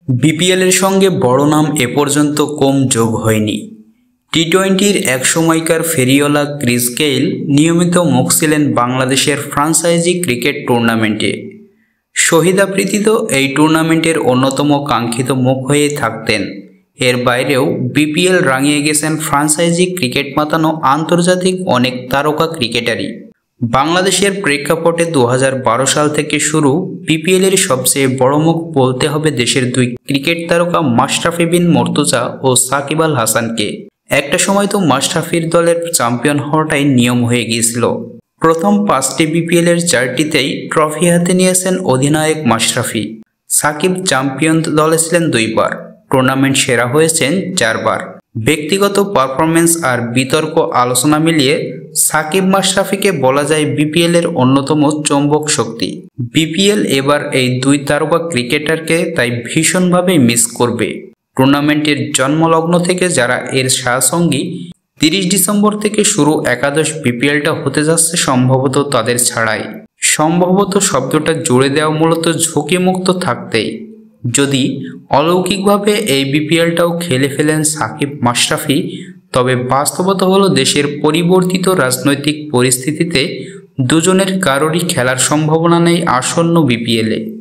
BPL এর সঙ্গে বড় নাম এ পর্যন্ত কম যোগ হয়নি। টি-টোয়েন্টির একসময়কার ফেরিওয়ালা ক্রিস গেইল নিয়মিত মুখ ছিলেন বাংলাদেশের ফ্র্যাঞ্চাইজি ক্রিকেট টুর্নামেন্টে। শহীদ আফ্রিদি এই টুর্নামেন্টের অন্যতম কাঙ্ক্ষিত মুখ হয়ে থাকতেন। এর বাইরেও বিপিএল রাঙিয়ে গেছেন ফ্র্যাঞ্চাইজি ক্রিকেট মাতানো আন্তর্জাতিক অনেক তারকা ক্রিকেটারই। বাংলাদেশের প্রেক্ষাপটে 2012 সাল থেকে শুরু বিপিএল এর সবচেয়ে বড় মুখ বলতে হবে দেশের দুই ক্রিকেট তারকা মাশরাফি বিন মুর্তজা ও সাকিব আল হাসানকে। একটা সময় তো মাশরাফির দলের চ্যাম্পিয়ন হওয়াটাই নিয়ম হয়ে গিয়েছিল। প্রথম 5টি বিপিএল এর 4টিতেই ট্রফি হাতে নিয়েছেন অধিনায়ক মাশরাফি। সাকিব চ্যাম্পিয়ন দলে ছিলেন 2 বার, টুর্নামেন্ট সেরা হয়েছেন 4 বার। ব্যক্তিগত পারফরমেন্স আর বিতর্ক আলোচনা মিলিয়ে সাকিব মাশরাফিকে বলা যায় বিপিএল এর অন্যতম চৌম্বক শক্তি। বিপিএল এবার এই দুই তারকা ক্রিকেটারকে তাই ভীষণভাবে মিস করবে। টুর্নামেন্টের জন্মলগ্ন থেকে যারা এর সহসঙ্গী, 30 ডিসেম্বর থেকে শুরু একাদশ বিপিএলটা হতে যাচ্ছে সম্ভবত তাদের ছাড়াই। সম্ভবত শব্দটা জুড়ে দেওয়া মূলত ঝুঁকিমুক্ত থাকতেই। যদি অলৌকিকভাবে এই বিপিএলটাও খেলে ফেলেন সাকিব মাশরাফি, তবে বাস্তবতা হলো দেশের পরিবর্তিত রাজনৈতিক পরিস্থিতিতে দুজনের কারোরই খেলার সম্ভাবনা নেই আসন্ন বিপিএলে।